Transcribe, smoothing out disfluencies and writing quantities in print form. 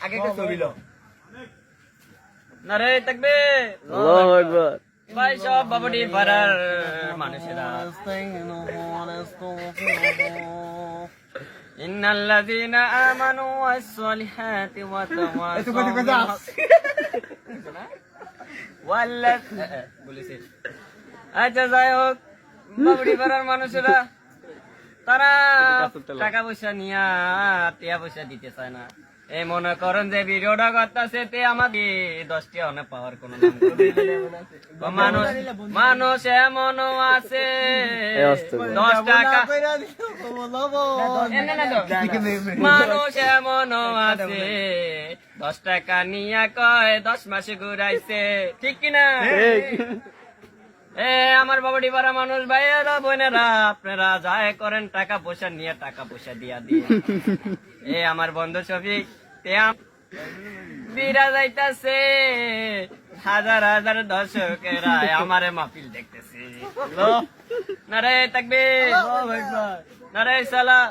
আগে একটা ছবি লো নারে তাকবীর আল্লাহু আকবার ভাই সব বাবুডি পাড়ার মানুষেরা ইন্নাল্লাযীনা আমানু ওয়াস-সলিহাতি ওয়া তাওয়াসাউ বলেছে। আচ্ছা যাই হোক, বাবুডি পাড়ার মানুষেরা তারা টাকা পয়সা নিয়ে টিয়া পয়সা দিতে চায় না। এই মনে করেন যে ভিডিওটা করতেছে তে আমাকে 10টি অনেক পাওয়ার কোন মানুষ মানুষ এমনও আছে 10 টাকা মানুষ এমনও আছে 10 টাকা নিয়ে কয় 10 মাসে ঘুরাইছে, ঠিক কিনা? আমার বাবাডি পাড়া মানুষ ভাইয়েরা বোনেরা, আপনারা যাই করেন টাকা পয়সা নিয়ে টাকা পয়সা দিয়া দিয়ে আমার বন্ধু শফিক বিরা যাইতাছে, হাজার হাজার দর্শকেরা আমারে মাহফিল দেখতেছে। নারে তাকবীর, নারে সালাত।